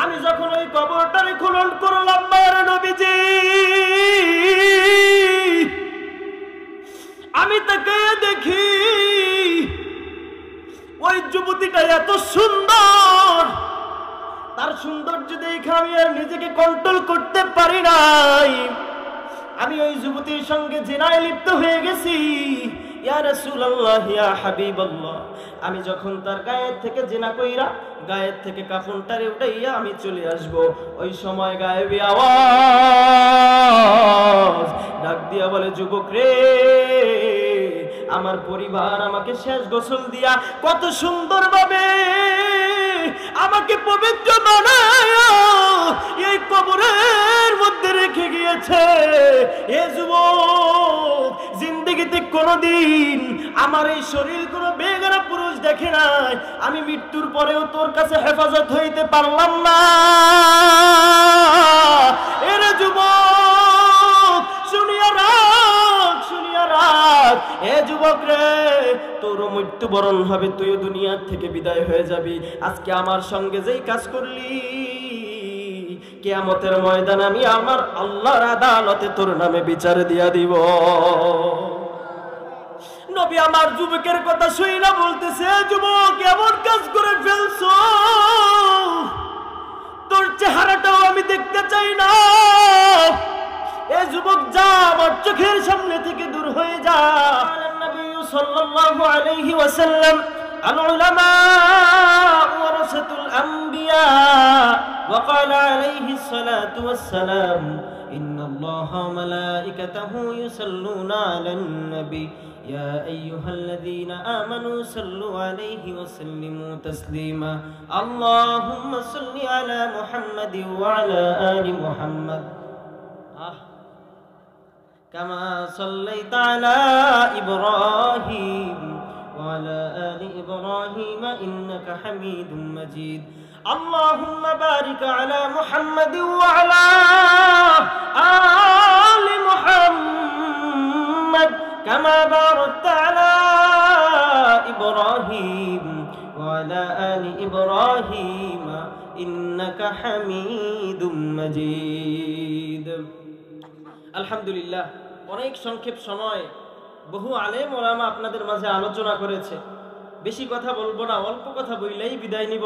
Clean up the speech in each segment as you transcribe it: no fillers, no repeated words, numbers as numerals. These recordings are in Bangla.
আমি যখন ওই কবরটারে খনন করলাম মায়ের নবীজি, আমি তাকে দেখি ওই যুবতীটা এত সুন্দর, তার সৌন্দর্য দেখে আমি আর নিজেকে কন্ট্রোল করতে পারি নাই। আমি ওই যুবতীর সঙ্গে জিনায় লিপ্ত হয়ে গেছি। ইয়া রাসূলুল্লাহ, ইয়া হাবিবাল্লাহ, আমি যখন তার গায়ের থেকে জিনা কইরা গায়ের থেকে কাফনটারে উঠাইয়া আমি চলে আসব, ওই সময় গায়েবী আওয়াজ ডাক দিয়া বলে, যুবক রে, আমার পরিবার আমাকে শেষ গোসল দিয়া কত সুন্দরভাবে আমাকে পবিত্র বানায়া এই কবরের মধ্যে রেখে গিয়েছে। এ যুবক, জিন্দেগিতে কোনোদিন আমার এই শরীর কোনো বেগানা পুরুষ দেখে নাই। আমি মৃত্যুর পরেও তোর কাছে হেফাজত হইতে পারলাম না। এরে যুবক, শুনিয়া রাখ, শুনিয়া রাখ। এ যুবক রে, তোর মৃত্যুবরণ হবে, তুইও দুনিয়া থেকে বিদায় হয়ে যাবি। আজকে আমার সঙ্গে যেই কাজ করলি, কিয়ামতের ময়দানে আমি আমার আল্লাহর আদালতে তোর নামে বিচার দিয়া দিব। নবী আমার যুবকের কথা শুইনা বলতেছে, যুবক, এমন কাজ করে ফেলছো, তোর চেহারাটাও আমি দেখতে চাই না। এ যুবক, যা, আমার চোখের সামনে থেকে দূর হয়ে যা। নবী সাল্লাল্লাহু আলাইহি ওয়াসাল্লাম, আল উলামা ওয়ারাসাতুল আমবিয়া, ওয়া ক্বালা আলাইহিস সালাতু ওয়াস সালাম, ইন্নাল্লাহা ওয়া মালাইকাতাহু ইউসাল্লুনা আলান নবী, ইয়া আইয়ুহাল্লাযীনা আমানু সাল্লু আলাইহি ওয়া সাল্লিমু তাসলিমা, আল্লাহুম্মা সাল্লি আলা মুহাম্মাদি ওয়া আলা আলি মুহাম্মাদ কামা সাল্লাইতা আলা ইব্রাহিম ওয়া আলা আলি ইব্রাহিম ইন্নাকা হামিদুম মাজিদ, আল্লাহুম্মা বারিক আলা মুহাম্মাদি ওয়া আলা আলি মুহাম্মাদ কামা বারাকতা আলা ইব্রাহিম ওয়া আলা আলি ইব্রাহিম ইন্নাকা হামিদুম মাজিদ। আলহামদুলিল্লাহ, অনেক সংক্ষেপ সময় বহু আলেম ওলামা আপনাদের মাঝে আলোচনা করেছে। বেশি কথা বলবো না, অল্প কথা বললেই বিদায় নিব।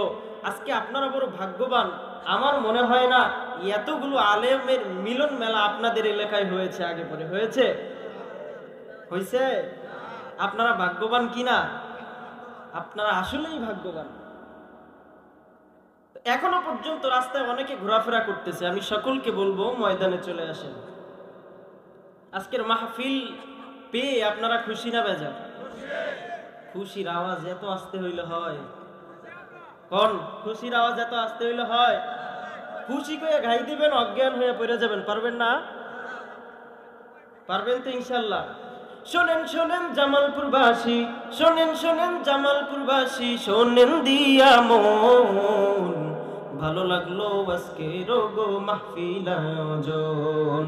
আজকে আপনারা বড় ভাগ্যবান। আমার মনে হয় না এতগুলো আলেমের মিলন মেলা আপনাদের এলাকায় হয়েছে, আগে পরে হয়েছে? হয়েছে? আপনারা ভাগ্যবান কিনা? আপনারা আসলেই ভাগ্যবান। এখনো পর্যন্ত রাস্তায় অনেকে ঘোরাফেরা করতেছে, আমি সকলকে বলবো ময়দানে চলে আসেন। আজকের মাহফিল পেয়ে আপনারা খুশি না বেজার? খুশির আওয়াজ এত আসতে হইলে হয়? কোন খুশির আওয়াজ এত আসতে হইলে হয়? খুশি করে ঘাই দিবেন, অজ্ঞান হয়ে পড়ে যাবেন। পারবেন না? পারবেন তো ইনশাল্লাহ। শোনেন শোনেন জামালপুরবাসী, শোনেন শোনেন জামালপুরবাসী, শোনেন দিয়া মন, ভালো লাগলো আজকের গো মাহফিল আয়োজন,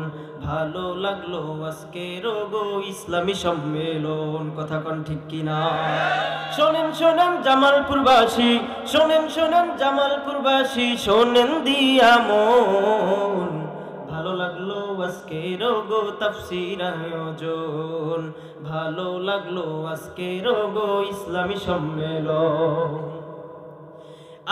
ভালো লাগলো আজকের গো ইসলামী সম্মেলন। কথা কোন ঠিক কিনা? শোনেন শোনেন জামালপুরবাসী, শোনেন শোনেন জামালপুরবাসী, শোনেন দিয়া মন, ভালো লাগলো আজকের গো তাফসীর আয়োজন, ভালো লাগলো আজকের গো ইসলামী সম্মেলন।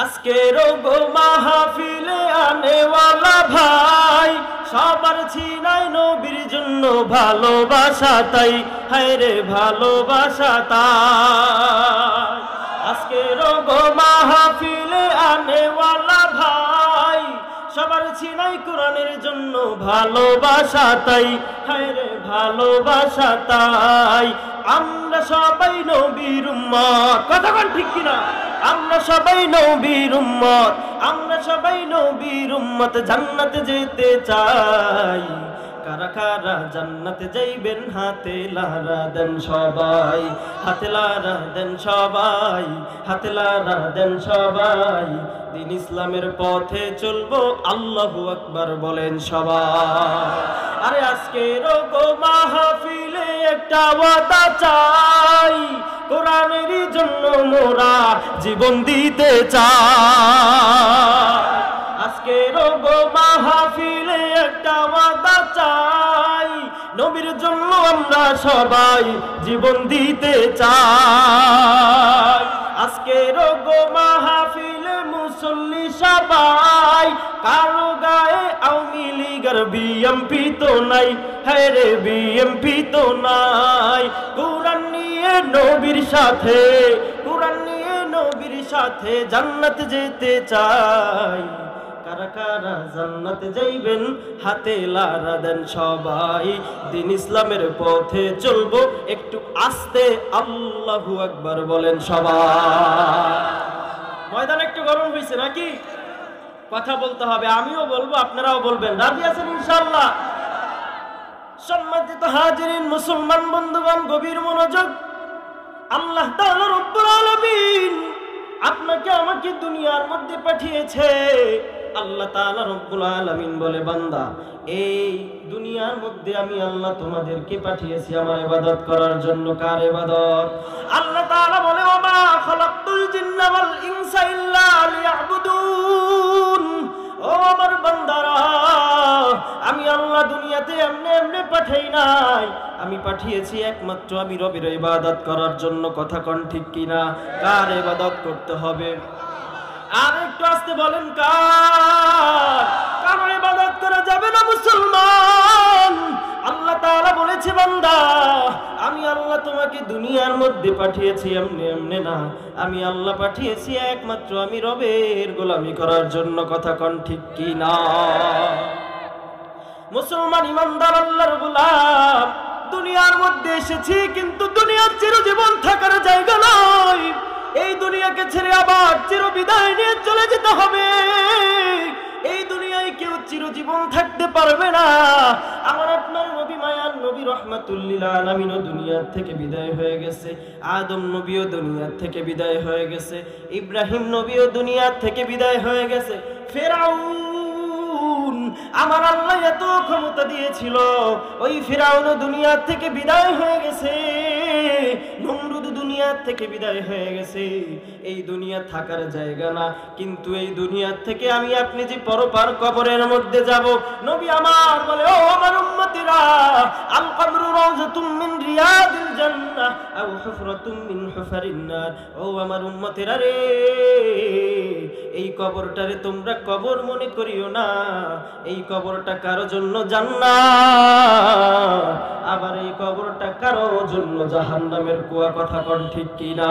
আজকের গো মাহফিলে আনেওয়ালা ভাই, সবার ছিনাই নবীর জন্য ভালোবাসা তাই, হায় রে ভালোবাসা তাই। আজকের গো মাহফিলে আনেওয়ালা ভাই, সবার ছিনাই কোরআনের জন্য ভালোবাসা তাই, হায় রে ভালোবাসা তাই। আমরা সবাই নবীর উম্মত। কথা কোন ঠিক কিনা? আমরা সবাই নবীর উম্মত, আমরা সবাই নবীর উম্মত, জান্নাতে যেতে চাই। কারা কারা জান্নাতে যাইবেন হাতে লারা দেন সবাই, হাতে লারা দেন সবাই, হাতে লারা দেন সবাই। দিন ইসলামের পথে চলবো, আল্লাহু আকবার বলেন সবাই। আরে আজকের গো মাহফিলে একটা ওয়াদা চাই, কোরআনের জন্য মোরা জীবন দিতে চাই। মাহফিলে একটা ওয়াদা চাই, নবীর জন্য আমরা সবাই জীবন দিতে চাই। আজকের গো মাহফিলে মুসল্লি সবাই, কারো গায়ে আওয়ামী লীগ আর বিএমপি তো নাই, হ্যাঁ রে বিএমপি তো নাই। কোরআন নিয়ে নবীর সাথে, কোরআন নিয়ে নবীর সাথে জান্নাত যেতে চাই। কারা কারা জান্নাতে যাইবেন হাতে লারা দেন সবাই, দিন ইসলামের পথে চলবো একটু আস্তে আল্লাহু আকবার বলেন সবাই। ময়দান একটু গরম হয়েছে নাকি? কথা বলতে হবে, আমিও বলবো আপনারাও বলবেন, রাজি আছেন ইনশাআল্লাহ? সম্মানিত হাজিরিন, মুসলমান বন্ধুগণ, গভীর মনোযোগ। আল্লাহ তাআলা রব্বুল আলামিন আপনাকে আমাকে দুনিয়ার মধ্যে পাঠিয়েছে। আল্লাহ তাআলা রব্বুল আলামিন বলে, বান্দা এই দুনিয়ার মধ্যে আমি আল্লাহ তোমাদেরকে পাঠিয়েছি আমার ইবাদত করার জন্য। কার ইবাদত? আল্লাহ তাআলা বলে, ওমা খালাকতুল জিন্না ওয়াল ইনসা ইল্লা লিয়াবুদুন। ও আমার বান্দারা, আমি আল্লাহ দুনিয়াতে এমনি এমনি পাঠাই নাই, আমি পাঠিয়েছি একমাত্র আমি রবের ইবাদত করার জন্য। কথা কোন ঠিক কিনা? কার ইবাদত করতে হবে? আর একটু আস্তে বলেন, কার ইবাদত করা যাবে না মুসলমান? আল্লাহ তাআলা বলেছে, বান্দা আমি আল্লাহ তোমাকে দুনিয়ার মধ্যে পাঠিয়েছি এমনি এমনি না, আমি আল্লাহ পাঠিয়েছি একমাত্র আমি রবের গোলামি করার জন্য। কথা কোন ঠিক কিনা? মুসলমান ইমানদার আল্লাহর গোলাম, দুনিয়ার মধ্যে এসেছি কিন্তু দুনিয়ার চিরজীবন থাকার জায়গা নয়। এই দুনিয়াকে ছেড়ে আবার চিরবিদায় নিয়ে চলে যেতে হবে। এই দুনিয়ায় কেউ চিরজীবন থাকতে পারবে না। আমার আপনার নবী মায়ার নবী রাহমাতুল লিল আলামিন দুনিয়া থেকে বিদায় হয়ে গেছে, আদম নবীও দুনিয়া থেকে বিদায় হয়ে গেছে, ইব্রাহিম নবীও দুনিয়া থেকে বিদায় হয়ে গেছে, ফিরআউন আমার আল্লাহ এত ক্ষমতা দিয়েছিল, ওই ফিরআউন দুনিয়া থেকে বিদায় হয়ে গেছে, নমরুদ দুনিয়া থেকে বিদায় হয়ে গেছে। এই দুনিয়া থাকার জায়গা না, কিন্তু এই দুনিয়া থেকে আমি আপনি যে পরপার কবরের মধ্যে যাব। নবী আমার বলে, ও আমার উম্মতিরা, আল কবরু রাউযাতুম মিন রিয়াদিল জান্নাহ আও হুফরাতুম মিন হুফারিন নার। ও আমার উম্মতিরা রে, এই কবরটারে তোমরা কবর মনে করিও না, এই কবরটা কারো জন্য জান্নাত, আবার এই কবরটা কারো জন্য জাহান্নামের কুয়া। কথা কোন ঠিক কিনা?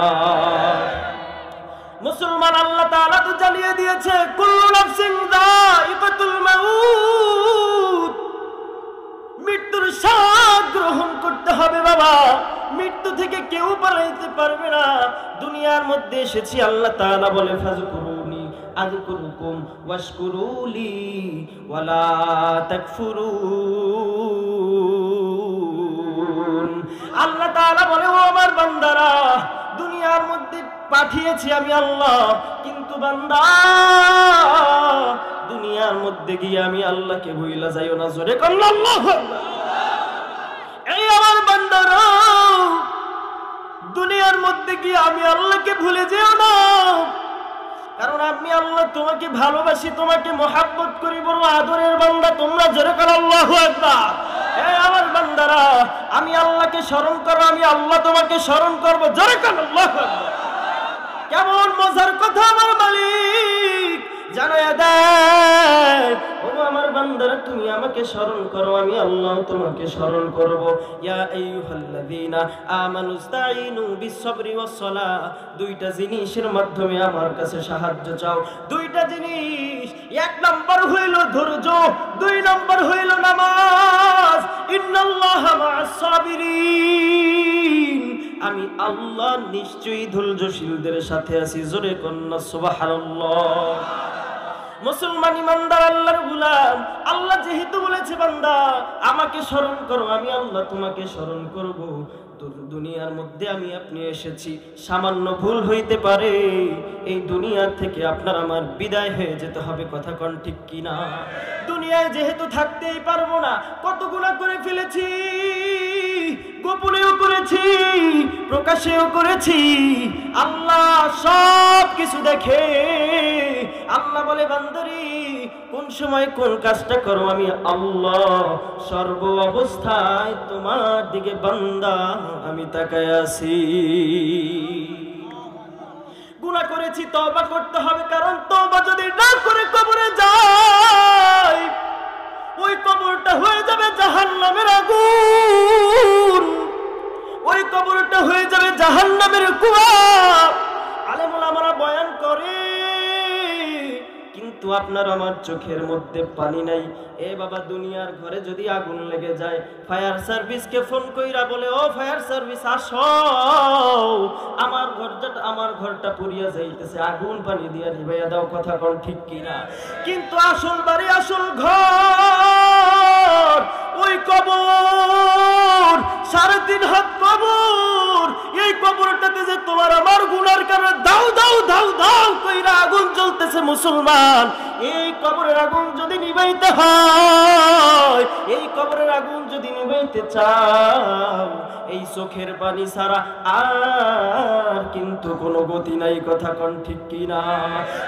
মুসলমান, আল্লাহ তাআলা তো জানিয়ে দিয়েছে, কুল্লু নাফসিন যায়িকাতুল মাউত, মৃত্যুর স্বাদ গ্রহণ করতে হবে বাবা। মৃত্যু থেকে কেউ পালাইতে পারবে না। দুনিয়ার মধ্যে এসেছি, আল্লাহ তাআলা বলে, ফাযকুরুনি আযকুরুকুম ওয়াশকুরুলি ওয়ালা তাকফুরুন। আল্লাহ তাআলা বলে, ও আমার বান্দারা, দুনিয়ার মধ্যে পাঠিয়েছি আমি আল্লাহ, কিন্তু বান্দা দুনিয়ার মধ্যে গিয়ে আমি আল্লাহকে ভুইলা যাইও না। জোরে কোন আল্লাহু আকবার। এই আমার বান্দারা, দুনিয়ার মধ্যে গিয়ে আমি আল্লাহকে ভুলে যেও না, কারণ আমি আল্লাহ তোমাকে ভালোবাসি, তোমাকে মহাব্বত করি, বড় আদরের বান্দা তোমরা। জোরে কোন আল্লাহু আকবার। এই আমার বান্দারা, আমি আল্লাহকে স্মরণ করো, আমি আল্লাহ তোমাকে স্মরণ করব। জোরে কোন আল্লাহু আকবার। কেমন মজার কথা আমার মালিক জানায়া দেয়, ও আমার বান্দারা, তুমি আমাকে স্মরণ করো, আমি আল্লাহ তোমাকে স্মরণ করব। ইয়া আইয়ুহাল্লাযীনা আমানুস্তাঈনু বিস-সাবরি ওয়াস-সালাহ। দুইটা জিনিসের মাধ্যমে আমার কাছে সাহায্য চাও। দুইটা জিনিস, এক নাম্বার হইল ধৈর্য, দুই নাম্বার হইল নামাজ। ইন্নাল্লাহা মা'আস-সাবিরিন। আমি আল্লাহ নিশ্চয়ই ধৈর্যশীলদের সাথে আছি। জোরে কন্না সুবহানাল্লাহ। মুসলমান ইমানদার আল্লাহর গোলাম, আল্লাহ যেহেতু বলেছে, বান্দা আমাকে স্মরণ করো, আমি আল্লাহ তোমাকে স্মরণ করব। দুনিয়ার মধ্যে আমি আপনি এসেছি, সামান্য ভুল হইতে পারে, এই দুনিয়া থেকে আপনার আমার বিদায় হয়ে যেতে হবে। কথা কোন ঠিক কিনা? দুনিয়ায় যেহেতু থাকতেই পারবো না, কত গুনাহ করে ফেলেছি, গোপনেও করেছি, প্রকাশেও করেছি, আল্লাহ সব কিছু দেখে। আল্লাহ বলে, বান্দারি কোন সময় কোন কাজটা করো, আমি আল্লাহ সর্ব অবস্থায় তোমার দিকে বান্দা আমি তাকায় আছি। গুনাহ করেছি, তওবা করতে হবে, কারণ তওবা যদি না করে কবরে যাই, ওই কবরটা হয়ে যাবে জাহান্নামের আগুন, ওই কবরটা হয়ে যাবে জাহান্নামের কুয়া। আলেম ওলামারা বয়ান করে, কিন্তু আপনার আমার চোখের মধ্যে পানি নাই। এ বাবা, দুনিয়ার ঘরে যদি আগুন লেগে যায়, ফায়ার সার্ভিসকে ফোন কইরা বলে, ও ফায়ার সার্ভিস আসো, আমার ঘরটা পুড়িয়া যাইতেছে, আগুন পানি দিয়া নিভাইয়া দাও। কথা কোন ঠিক কিনা? কিন্তু আসল বাড়ি, আসল ঘর ওই কবর, 3.5 হাত কবর। এই কবরটাতে যে তোমার আমার গুনার কারণে দাও দাও দাও দাও কইরা আগুন জ্বলতেছে মুসলমান, এই কবরের আগুন যদি নিভাইতে হয়, এই কবরের আগুন যদি নিভাইতে চাও, এই চোখের পানি ছাড়া আর কিন্তু কোনো গতি নাই। কথা কোন ঠিক কিনা?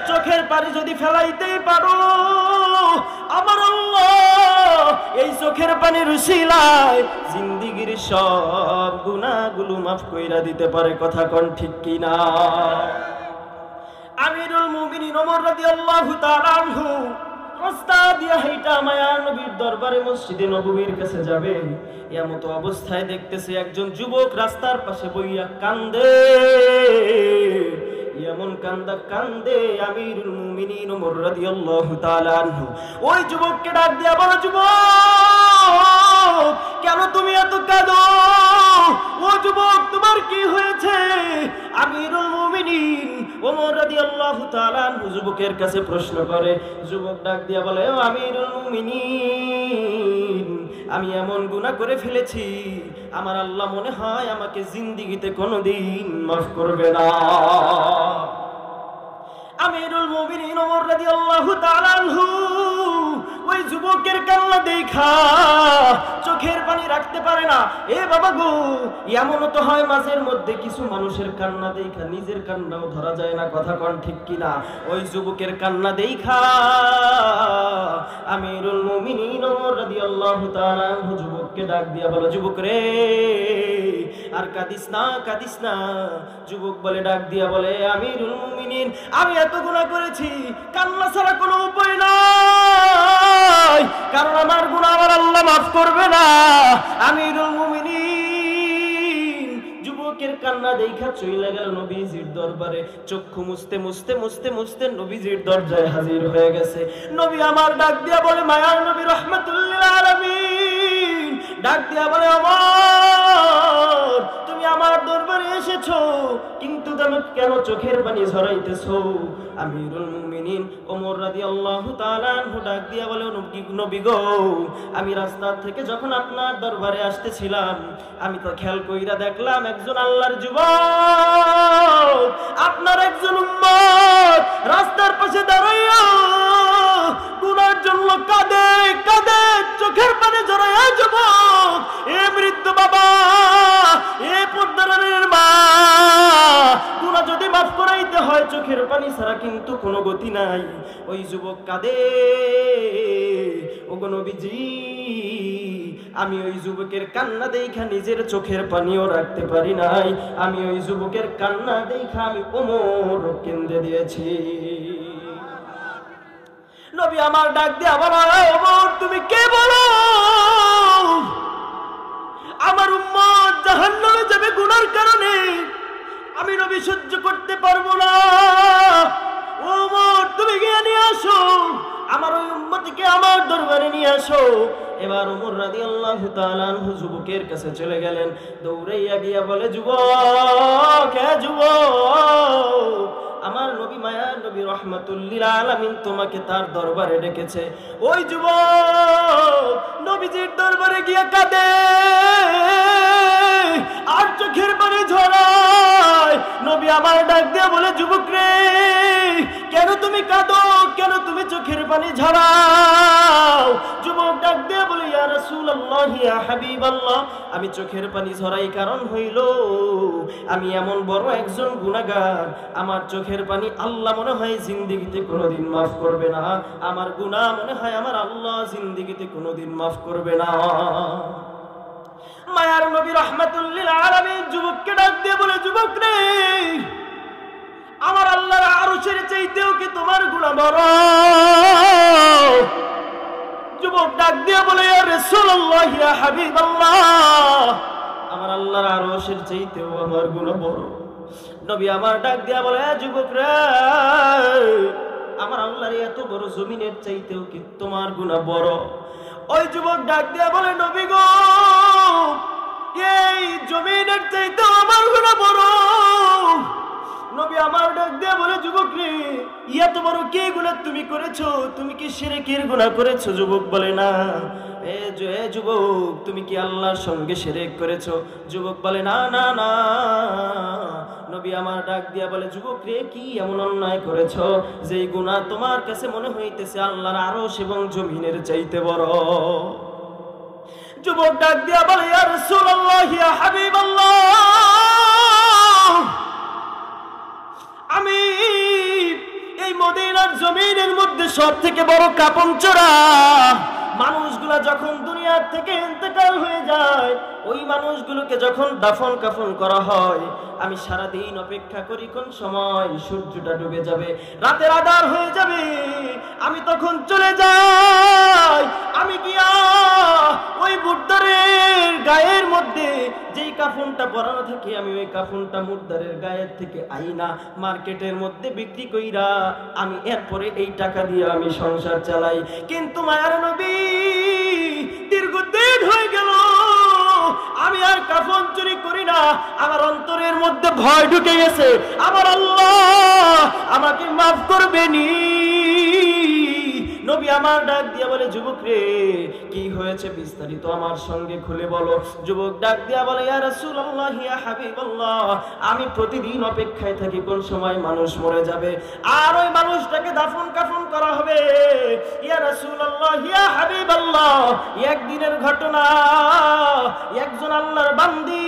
চোখের পানি যদি ফেলাইতেই পারো, আমার আল্লাহ এই চোখের পানির উসিলায় জিন্দেগীর সব গুনাহগুলো মাফ কইরা দিতে পারে। কথা কোন ঠিক কিনা? আমিরুল মুমিনিন ওমর রাদিয়াল্লাহু তাআলা আনহু রাস্তা দিয়া হাইটা মায়ার নবীর দরবারে মসজিদে নববীর কাছে যাবে, এমত অবস্থায় দেখতেছে একজন যুবক রাস্তার পাশে বইয়া কান্দে। এমন কান্দা কান্দে আমিরুল মুমিনিন ওমর রাদিয়াল্লাহু তাআলা আনহু ওই যুবককে ডাক দিয়া বলে, যুবক কেন তুমি এত কাঁদো? ও যুবক, তোমার কি হয়েছে? আমিরুল মুমিনিন ওমর রাদিয়াল্লাহু তাআলা আনহু যুবকের কাছে প্রশ্ন করে। যুবক ডাক দিয়া বলে, ও আমিরুল মুমিনিন, আমি এমন গুনাহ করে ফেলেছি, আমার আল্লাহ মনে হয় আমাকে জিন্দেগিতে কোনোদিন মাফ করবে না। আমিরুল মুমিনিন ওমর রাদিয়াল্লাহু তাআলা আনহু ওই যুবকের কান্না দেখা চোখের পানি রাখতে পারে না। এ বাবা গো, এমনও তো হয় মাঝের মধ্যে কিছু মানুষের কান্না দেখা নিজের কান্নাও ধরা যায় না। কথা কোন ঠিক কিনা? ওই যুবকের কান্না দেখা আমিরুল মুমিনিন ওমর রাদিয়াল্লাহু তাআলা আনহু যুবককে ডাক দিয়া বলে, যুবক রে, আর কাঁদিস না, কাঁদিস না। যুবক বলে, ডাক দিয়া বলে, আমিরুল মুমিনিন, আমি এত গুনাহ করেছি, কান্না ছাড়া কোনো উপায় নাই, কারণ আমার গুনাহ আমার আল্লাহ মাফ করবে না। আমিরুল মুমিনিন যুবকের কান্না দেখা চলে গেল নবীজির দরবারে। চক্ষু মুছতে মুছতে মুছতে মুছতে নবীজির দরজায় হাজির হয়ে গেছে। নবী আমার ডাক দিয়া বলে, মায়ার নবী রাহমাতুল্লিল আলামিন ডাক দিয়া বলে, আমার তুমি আমার দরবারে এসেছো, কিন্তু তুমি কেন চোখের পানি ঝরাইতেছো? আমিরুল মুমিনিন ওমর রাদিয়াল্লাহু তাআলা আনহু ডাক দিয়া বলে, নবী গো, আমি রাস্তা থেকে যখন আপনার দরবারে আসতেছিলাম, আমি তো খেয়াল কইরা দেখলাম একজন আল্লাহর যুবক, আপনার একজন উম্মত রাস্তার পাশে দাঁড়াইয়া গুনার জন্য কাঁদে কাঁদে চোখের পানি ঝরাইয়া। যুবক, এ বৃদ্ধ বাবা, এ পর্দারের মা, গুনাহ যদি মাফ করাইতে হয় চোখের পানি ছাড়া কিন্তু কোনো গতি নাই। ওই যুবক কাঁদে। ওগো নবীজি, আমি ওই যুবকের কান্না দেখা নিজের চোখের পানিও রাখতে পারি নাই, আমি ওই যুবকের কান্না দেখা আমি ওমর কেঁদে দিয়েছি। নবী আমার ডাক দিয়ে আবার, ওমর তুমি কে বলো? আমার উম্মত জাহান্নামে যাবে গুনার কারণে, আমি নবী সহ্য করতে পারবো না। ওমর তুমি গিয়ে নিয়ে আসো, আমার ওই উম্মতকে আমার দরবারে নিয়ে আসো। এবার ওমর রাদিয়াল্লাহু তাআলা আনহু যুবকের কাছে চলে গেলেন। দৌড়াইয়া গিয়া বলে, যুবক, হে যুবক, আমার নবী মায়ার নবী রাহমাতুল্লিল আলামিন তোমাকে তার দরবারে ডেকেছে। ওই যুবক নবীজির দরবারে গিয়া কাঁদে আর চোখের পানি ঝরায়। নবী আমার ডাক দিয়ে বলে, যুবক রে, কেন তুমি কাঁদো? কেন তুমি চোখের পানি ঝরাও? যুবক ডাক দিয়ে বলে ইয়া রাসূলুল্লাহ ইয়া হাবিবাল্লাহ, আমি চোখের পানি ঝরাই কারণ হইল আমি এমন বড় একজন গুনাহগার, আমার চোখের পানি আল্লাহ মনে হয় জিন্দেগিতে কোনোদিন মাফ করবে না, আমার গুনাহ মনে হয় আমার আল্লাহ জিন্দেগিতে কোনোদিন মাফ করবে না। মায়ার নবী রাহমাতুল লিল আলামিন যুবককে ডাক দিয়ে বলে, যুবক রে, আমার আল্লাহর আরশের চাইতেও কি তোমার গুনাহ বড়? যুবক ডাক দিয়ে বলে ইয়া রাসূলুল্লাহ ইয়া হাবিবাল্লাহ, আমার আল্লাহর আরশের চাইতেও আমার গুনাহ বড়। নবী আমার ডাক দিয়া বলে, যুবক রে, আমার আল্লাহর এত বড় জমিনের চাইতেও কি তোমার গুনাহ বড়? ওই যুবক ডাক দিয়া বলে, নবী গো, এই জমিনের চাইতেও আমার গুনাহ বড়। নবী আমার ডাক দিয়া বলে, যুবক রে, এত বড় কি গুনাহ তুমি করেছো? তুমি কি শিরকের গুনাহ করেছো? যুবক বলে, না। যুবক, তুমি কি আল্লাহর সঙ্গে শিরক করেছো? যুবক বলে, না না না। নবী আমার ডাক দিয়া বলে, যুবক রে, কি এমন অন্যায় করেছো যেই গুনাহ তোমার কাছে মনে হইতেছে আল্লাহর আরশ এবং জমিনের চাইতে বড়? যুবক ডাক দিয়া বলে, ইয়া রাসূলুল্লাহ ইয়া হাবিবাল্লাহ, আমি এই মদিনার জমিনের মধ্যে সব থেকে বড় কাপন চোরা মানুষগুলা যখন দুনিয়ার থেকে ইন্তেকাল হয়ে যায়, ওই মানুষগুলোকে যখন দাফন কাফন করা হয়, আমি সারাদিন অপেক্ষা করি কোন সময় সূর্যটা ডুবে যাবে, রাতের আঁধার হয়ে যাবে, আমি তখন চলে যাই। আমি গিয়া ওই মুর্দারের গায়ের মধ্যে যেই কাফনটা পরানো থাকে, আমি ওই কাফনটা মুর্দারের গায়ের থেকে আইনা মার্কেটের মধ্যে বিক্রি কইরা আমি এরপরে এই টাকা দিয়ে আমি সংসার চালাই। কিন্তু মায়ার নবী, দীর্ঘদিন হয়ে গেল আমি আর কাফন চুরি করি না, আমার অন্তরের মধ্যে ভয় ঢুকে গেছে, আমার আল্লাহ আমাকে মাফ করবেনি। নবী আমার ডাক দিয়া বলে, যুবক রে, কি হয়েছে বিস্তারিত আমার সঙ্গে খুলে বলো। যুবক ডাক দিয়া বলে, ইয়া রাসূলুল্লাহ ইয়া হাবিবাল্লাহ, আমি প্রতিদিন অপেক্ষায় থাকি কোন সময় মানুষ মরে যাবে আর ওই মানুষটাকে দাফন কাফন করা হবে। ইয়া রাসূলুল্লাহ ইয়া হাবিবাল্লাহ, একদিনের ঘটনা, একজন আল্লাহর বান্দি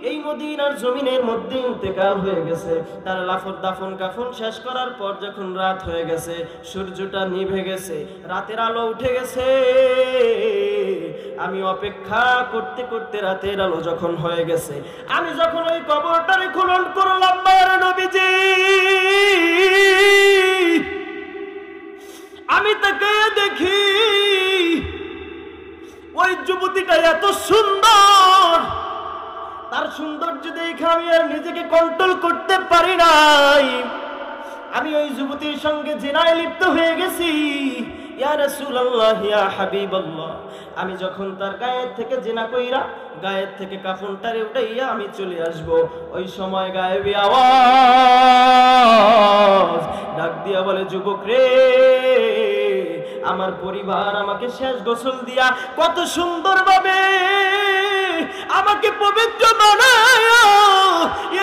এই মদিনার জমিনের মধ্যে ইন্তেকাল হয়ে গেছে। তার দাফন কাফন শেষ করার পর যখন রাত হয়ে গেছে, সূর্যটা নিভে গেছে, রাতের আলো উঠে গেছে, আমি অপেক্ষা করতে করতে রাতের আলো যখন হয়ে গেছে, আমি যখন ওই কবরটারে খনন করলাম, মায়ের নবীজি, আমি তাকে দেখি ওই যুবতীটা এত সুন্দর, তার সৌন্দর্য দেখে আমি আর নিজেকে কন্ট্রোল করতে পারি নাই, আমি ওই যুবতীর সঙ্গে জিনায় লিপ্ত হয়ে গেছি। ইয়া রাসূলুল্লাহ ইয়া হাবিবাল্লাহ, আমি যখন তার গায়ের থেকে জিনা কইরা গায়ের থেকে কাফনটারে উঠাইয়া আমি চলে আসব, ওই সময় গায়েবী আওয়াজ ডাক দিয়া বলে, যুবক রে, আমার পরিবার আমাকে শেষ গোসল দিয়া কত সুন্দর ভাবে আমাকে পবিত্র বানায়া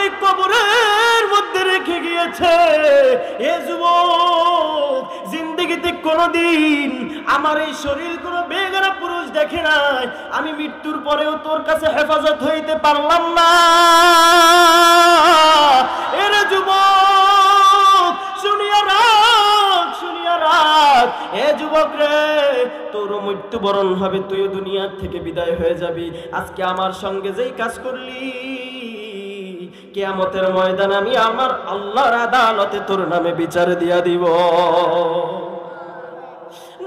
এই কবরের মধ্যে রেখে গিয়েছে। এ যুবক, জিন্দেগিতে কোনোদিন আমার এই শরীর কোনো বেগানা পুরুষ দেখে নাই, আমি মৃত্যুর পরেও তোর কাছে হেফাজত হইতে পারলাম না। এরে যুবক, শুনিয়া রাখ, শুনিয়া রাখ, এ যুবক রে, তোর মৃত্যুবরণ হবে, তুইও দুনিয়ার থেকে বিদায় হয়ে যাবি। আজকে আমার সঙ্গে যেই কাজ করলি, কিয়ামতের ময়দানে আমি আমার আল্লাহর আদালতে তোর নামে বিচার দিয়া দিব।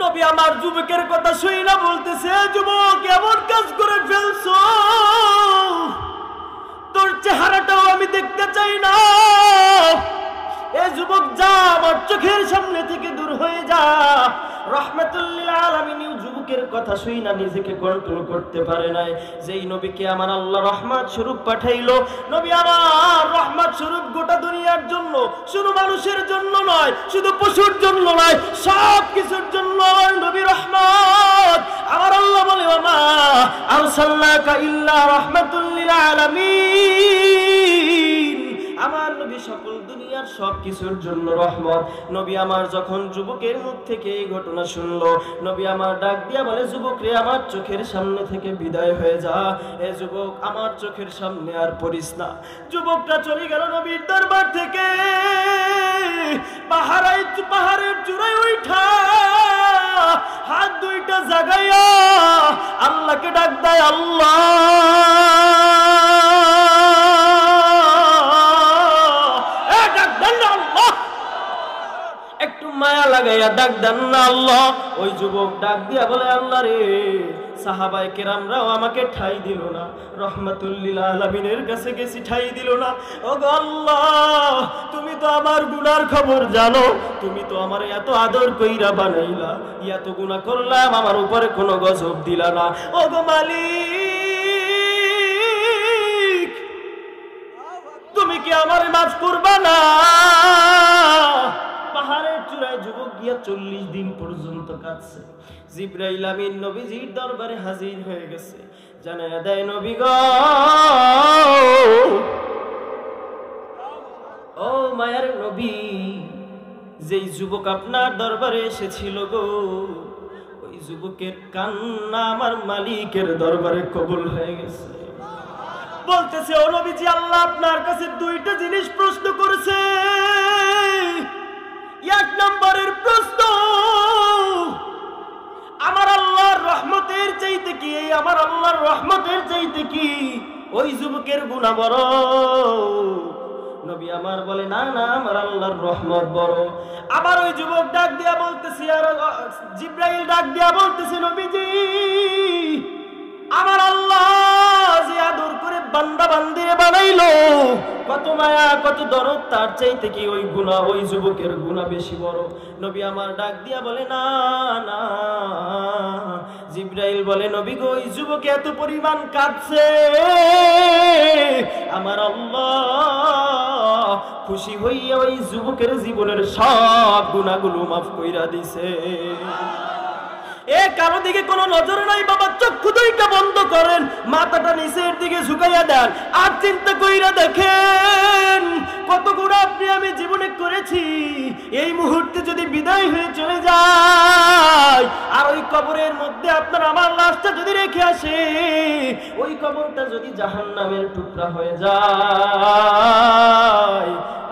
নবী আমার যুবকের কথা শুই না বলতেছে, যুবক, এমন কাজ করে ফেলছো, তোর চেহারাটাও আমি দেখতে চাই না। এ যুবক, যা, আমার চোখের সামনে থেকে দূর হয়ে যা। রাহমাতুল লিল আলামিন যুবকের কথা শুই না নিজেকে কন্ট্রোল করতে পারে নাই। যেই নবীকে আমার আল্লাহ রহমত স্বরূপ পাঠাইলো, নবী আমার রহমত স্বরূপ গোটা দুনিয়ার জন্য, শুধু মানুষের জন্য নয়, শুধু পশুর জন্য নয়, সব কিছুর জন্য নবী রহমত। আমার আল্লাহ বলে, ওমা আরসালনাকা ইল্লা রাহমাতুল লিল আলামিন, আমার নবী সকল দুনিয়ার দুনিয়ার সব কিছুর জন্য রহমত। নবী আমার যখন যুবকের মুখ থেকে এই ঘটনা শুনলো, নবী আমার ডাক দিয়া বলে, যুবক রে, আমার চোখের সামনে থেকে বিদায় হয়ে যা। এ যুবক, আমার চোখের সামনে আর পড়িস না। যুবকটা চলে গেল নবীর দরবার থেকে। পাহাড়ের চূড়ায় উঠা হাত দুইটা জাগাইয়া আল্লাহকে ডাক দেয়, আল্লাহ একটু মায়া লাগাইয়া ডাক দেন না আল্লাহ। ওই যুবক ডাক দিয়া বলে, আল্লাহ রে, সাহাবায়ে কেরামরাও আমাকে ঠাই দিল না, রহমাতুল লিল আলামিনের কাছে গেছি, ঠাই দিল না। ওগো আল্লাহ, তুমি তো আমার গুনার খবর জানো, তুমি তো আমার এত আদর কইরা বানাইলা, এত গুনাহ করলাম, আমার উপরে কোনো গজব দিলা না। ওগো মালিক, তুমি কি আমারে মাফ করবা না? পাহাড়ের চূড়ায় যুবক গিয়া 40 দিন পর্যন্ত কাঁদছে। জিবরাইল আমিন নবীজির দরবারে হাজির হয়ে গেছে, জানায়া দেয়, নবী গো, ও মায়ার নবী, যেই যুবক আপনার দরবারে এসেছিল গো, ওই যুবকের কান্না আমার মালিকের দরবারে কবুল হয়ে গেছে। বলতেছে, ও নবীজি, আল্লাহ আপনার কাছে দুইটা জিনিস প্রশ্ন করেছে। এক নম্বরের প্রশ্ন, আমার আল্লাহর রহমতের চাইতে কি, আমার আল্লাহর রহমতের চাইতে কি ওই যুবকের গুনাহ বড়? নবী আমার বলে, না না, আমার আল্লাহর রহমত বড়। আবার ওই যুবক ডাক দিয়া বলতেছে, আর জিবরাইল ডাক দিয়া বলতেছে, নবীজি, আমার আল্লাহ যে আদর করে বান্দা বান্দিরে বানাইলো, কত মায়া কত দরদ, তার চাইতে কি ওই গুনাহ, ওই যুবকের গুনাহ বেশি বড়? নবী আমার ডাক দিয়া বলে, না না। জিবরাইল বলে, নবী গো, ওই যুবক এত পরিমাণ কাঁদছে, আমার আল্লাহ খুশি হইয়া ওই যুবকের জীবনের সব গুনাহগুলো মাফ কইরা দিছে। এ কারো দিকে কোনো নজর নাই বাবা, চক্ষু দুইটা বন্ধ করেন, মাথাটা নিচের দিকে ঝুঁকাইয়া দেন, আর চিন্তা কইরা দেখেন কত গুনাহ আপনি আমি জীবনে করেছি। এই মুহূর্তে যদি বিদায় হয়ে চলে যায়, আর ওই কবরের মধ্যে আপনার আমার লাশটা যদি রেখে আসে, ওই কবরটা যদি জাহান্নামের টুকরা হয়ে যায়,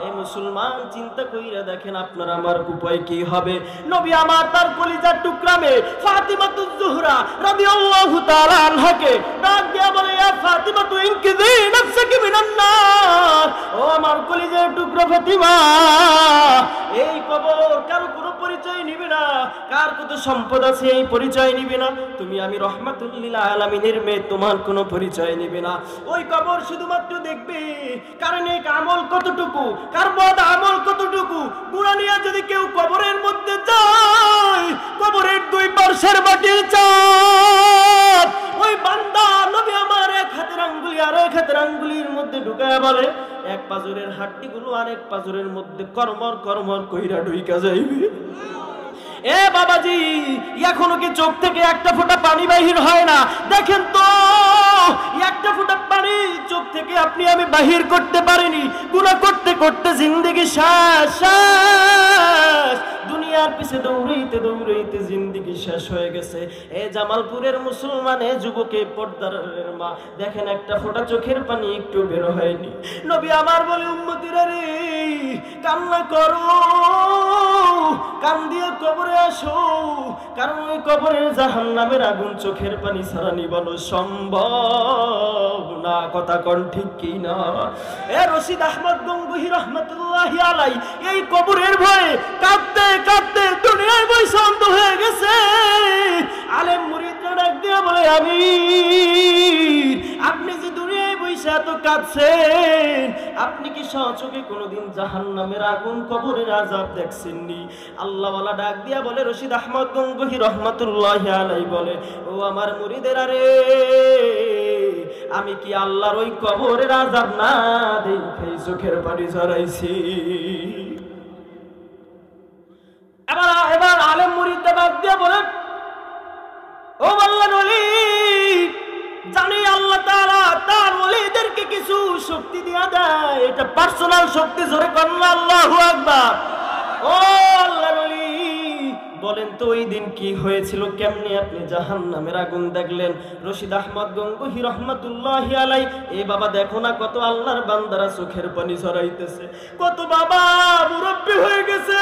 এই মুসলমান চিন্তা কইরা দেখেন আপনার আমার উপায় কি হবে। নবী আমার তার কলিজার টুকরা মেয়ে ফাতিমাতুজ জোহরা রাদিয়াল্লাহু তাআলা আনহাকে ডাক দিয়া বলে, ইয়া ফাতিমাতু ইনকিযি নাফসাকি মিনান নার, ও আমার কলিজার টুকরা ফাতিমা, এই কবর কারো কোনো পরিচয় নিবে না, কার কত সম্পদ আছে এই পরিচয় নিবে না, তুমি আমি রহমাতুল লিল আলামিনের মেয়ে, তোমার কোনো পরিচয় নিবে না। ওই কবর শুধুমাত্র দেখবে কার নেক আমল কতটুকু, কার বদ আমল কতটুকু। গুনাহ নিয়ে যদি কেউ কবরের মধ্যে যায়, কবরের দুই পাশের মাটির চাপ ওই বান্দা নবী আমার এক হাতের আঙ্গুলি আর এক হাতের আঙ্গুলির মধ্যে ঢুকায় বলে, এক পাজরের হাড্ডিগুলো আরেক পাজরের মধ্যে করমর করমর কইরা ঢুইকা যাইবে। এ বাবাজি, এখনো কি চোখ থেকে একটা ফোঁটা পানি বাহির হয় না? দেখেন তো, একটা ফোঁটা পানি চোখ থেকে আপনি আমি বাহির করতে পারিনি। গুনাহ করতে করতে জিন্দেগি শেষ, দুনিয়ার পিছে দৌড়াইতে দৌড়াইতে জিন্দেগি শেষ হয়ে গেছে। এ জামালপুরের মুসলমানে যুবকে পর্দার মা, দেখেন একটা ফোঁটা চোখের পানি একটু বের হয়নি। নবী আমার বলে, উম্মতিরা রে, কান্না করো, কান দিয়ে কবরে আসো, কারণ ওই কবরের জাহান্নামের আগুন চোখের পানি ছাড়া নিবানো সম্ভব না। কথা কোন ঠিক কি না? এ রশিদ আহমদ গঙ্গুহি রহমাতুল্লাহি আলাইহি এই কবরের ভয়ে কাঁদতে কাঁদতে দুনিয়ায় বসে অন্ধ হয়ে গেছে। আলেম মুরিদরা ডাক দিয়ে বলে, আপনি যে দুনিয়ায় বসে এত কাঁদছেন, আপনি কি সচোখে কোনোদিন জাহান্নামের আগুন কবরের আযাব দেখছেননি? আল্লাহওয়ালা ডাক দিয়া বলে, রশিদ আহমদ গঙ্গুহি রহমাতুল্লাহি আলাইহি বলে, ও আমার মুরিদেরা রে, আমি কি আল্লাহর ওই কবরের আযাব না দেখে চোখের পানি ঝরাইছি? এবার আলেম মুরিদরা ডাক দিয়া বলে, ও আল্লাহর ওলি, জানি আল্লাহ তাআলা তার ওলিদেরকে কিছু শক্তি দিয়া দেয়, এটা পার্সোনাল শক্তি। জোরে কন্না আল্লাহু আকবার। ও আল্লাহর ওলি, বলেন তো ওই দিন কি হয়েছিল, কেমনে আপনি জাহান্নামের আগুন দেখলেন? রশিদ আহমদ গঙ্গোহী রহমাতুল্লাহি আলাইহি, এ বাবা দেখো না কত আল্লাহর বান্দারা চোখের পানি ঝরাইতেছে, কত বাবা মুরব্বি হয়ে গেছে,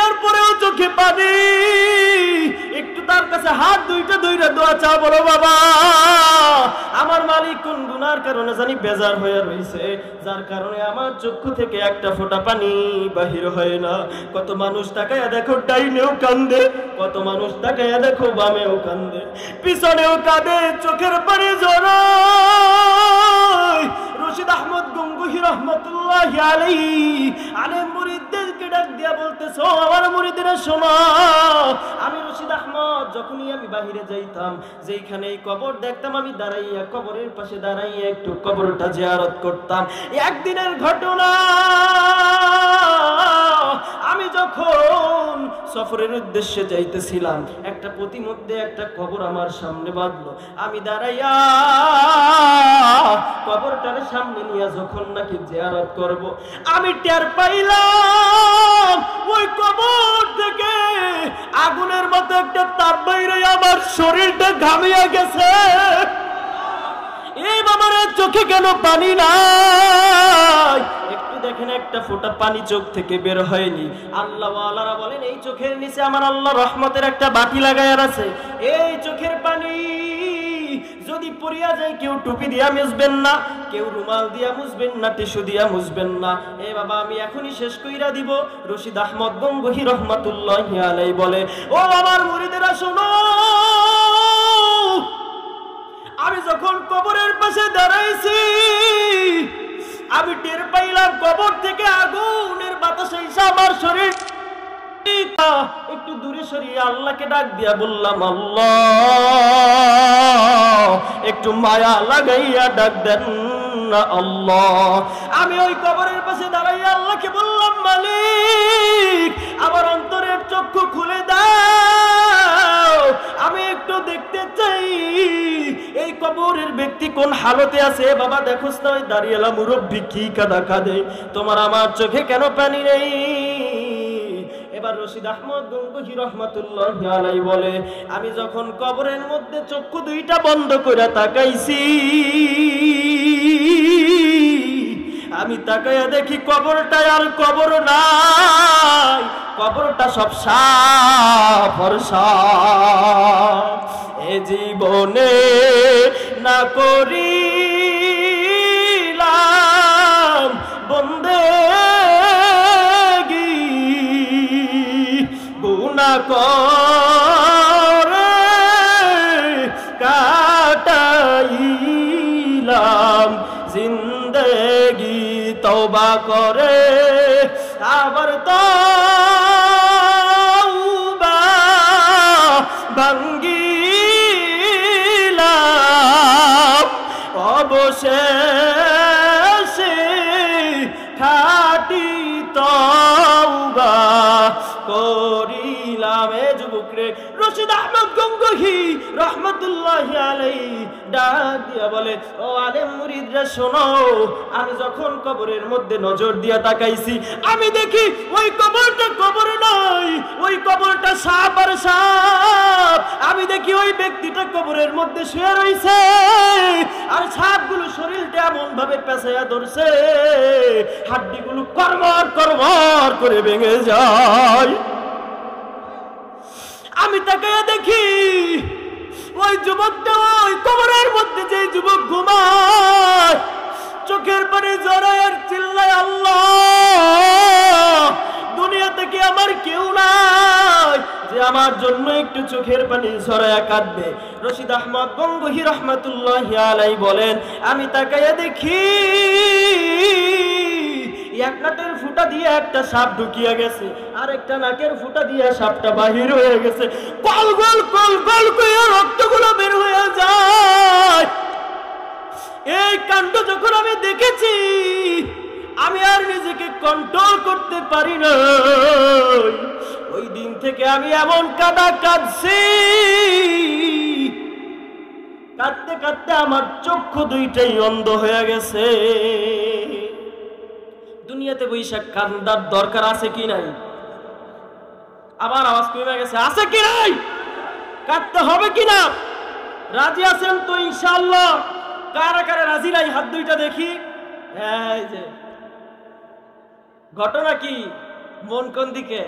এরপরেও চোখে পানি। একটু তার কাছে হাত দুইটা ধইরা দোয়া চাও, বলো বাবা আমার মালিক কোন গুনার কারণে জানি বেজার হয়ে রইছে, যার কারণে আমার চক্ষু থেকে একটা ফোঁটা পানি বাহির হয় না। কত মানুষ তাকায়া দেখো ডাইনেও কান্দে, কত মানুষ তাকায়া দেখো বামেও কান্দে, পিছনেও কাঁদে, চোখের পানি ঝরায়। রশিদ আহমদ গঙ্গোহী রহমাতুল্লাহি আলাইহি আলেম মুরিদদেরকে ডাক দিয়া বলতেছে, ও আমার মুরিদেরা শোনো, আমি রশিদ আহমদ যখনই আমি বাহিরে যাইতাম, যেইখানে কবর দেখতাম, আমি দাঁড়াইয়া কবরের পাশে দাঁড়াইয়া একটু কবরটা জিয়ারত করতাম। একদিনের ঘটনা, আমি যখন সফরের উদ্দেশ্যে যাইতেছিলাম, একটা প্রতিমধ্যে একটা কবর আমার সামনে বাঁধলো, আমি দাঁড়াইয়া কবরটার সামনে নিয়ে যখন নাকি জিয়ারত করব, আমি টের পাইলাম ওই কবর থেকে আগুনের মতো একটা তাপ বাইরে আমার শরীরটা ঘামিয়ে গেছে। এই বাবার চোখে কেন পানি নাই? একটু দেখেন, একটা ফোঁটা পানি চোখ থেকে বের হয়নি। আল্লাহ ওয়ালারা বলেন এই চোখের নিচে আমার আল্লাহ রহমতের একটা বাটি লাগায় আছে। এই চোখের পানি যদি পড়িয়া যায়, কেউ টুপি দিয়া মুছবেন না, কেউ রুমাল দিয়া মুছবেন না, টিস্যু দিয়া মুছবেন না। এ বাবা আমি এখনই শেষ কইরা দিব। রশিদ আহমদ গঙ্গোহী রহমাতুল্লাহি আলাইহি বলে, ও আমার মুরিদেরা শোনো, আমি যখন কবরের পাশে দাঁড়াইছি, আমি টের পাইলাম কবর থেকে আগুনের বাতাস এসে আমার শরীর একটু দূরে সরিয়ে আল্লাহকে ডাক দিয়া বললাম, আল্লাহ একটু মায়া লাগাইয়া ডাক দেন না আল্লাহ। আমি ওই কবরের পাশে দাঁড়াইয়া আল্লাহকে বললাম, মালিক আমার অন্তরের চক্ষু খুলে দাও, আমি একটু দেখতে চাই এই কবরের ব্যক্তি কোন হালতে আছে। বাবা দেখোস না ওই দাঁড়িয়েলা মুরব্বি কি কাদা কাঁদে, তোমার আমার চোখে কেন পানি নেই? এবার রশিদ আহমদ গঙ্গোহী রহমাতুল্লাহি আলাইহি বলে, আমি যখন কবরের মধ্যে চক্ষু দুইটা বন্ধ করে তাকাইছি, আমি তাকাইয়া দেখি কবরটা আর কবর নাই, কবরটা সব সাফ আর সাফ। এ জীবনে না করিলাম বন্দেগি, গুনাহ করে কাটাইলাম জিন্দেগি, তওবা করে আবার তওবা ভাঙ্গিলাম, অবশেষে খাঁটি তওবা করিলাম। এ যুবক রে, রশিদ আহমদ গঙ্গোহী রহমাতুল্লাহি আলাইহি ডাক দিয়া বলে, ও আলেম মুরিদরা শোনো, আমি যখন কবরের মধ্যে নজর দিয়া তাকাইছি, আমি দেখি ওই কবরটা কবর নয়, ওই কবরটা সাপ আর সাপ। আমি দেখি ওই ব্যক্তিটা কবরের মধ্যে শুয়ে রইছে, আর সাপগুলো শরীরটা এমন ভাবে পেঁচাইয়া ধরছে, হাড্ডিগুলো করমর করমর করে ভেঙে যায়। আমি তাকাইয়া দেখি ওই যুবকটা ওই কবরের মধ্যে, যে যুবক ঘুমায়, চোখের পানি জড়ায় আর চিল্লায়, আল্লাহ দুনিয়াতে কি আমার কেউ নাই যে আমার জন্য একটু চোখের পানি ঝরায়া কাঁদবে? রশিদ আহমদ গঙ্গোহী রহমাতুল্লাহি আলাইহি বলেন, আমি তাকাইয়া দেখি এক নাকের ফুটা দিয়ে একটা সাপ ঢুকিয়া গেছে, আর একটা নাকের ফুটা দিয়ে সাপটা বাহির হয়ে গেছে, কল গল কল গল করে রক্তগুলো বের হয়ে যায়। এই কাণ্ড যখন আমি দেখেছি, আমি আর নিজেকে কন্ট্রোল করতে পারি না। ওই দিন থেকে আমি এমন কাঁদা কাঁদছি, কাঁদতে কাঁদতে আমার চক্ষু দুইটাই অন্ধ হয়ে গেছে। দুনিয়াতে বৈশাখ কান্দার দরকার আছে কি নাই? আবার আওয়াজ কমে গেছে, আছে কি নাই? কাঁদতে হবে কি না? রাজি আছেন তো ইনশাআল্লাহ? কারা কারা রাজি নাই হাত দুইটা দেখি। এই যে ঘটনা কি, মন কোন দিকে?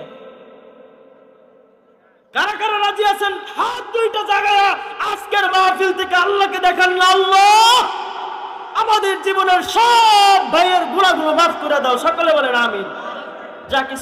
কারা কারা রাজি আছেন হাত দুইটা জায়গায় আজকের মাহফিল থেকে আল্লাহকে দেখান, আল্লাহ আমাদের জীবনের সব ভাইয়ের গুনাহগুলো মাফ করে দাও। সকলে বলেন আমিন। যা কিছু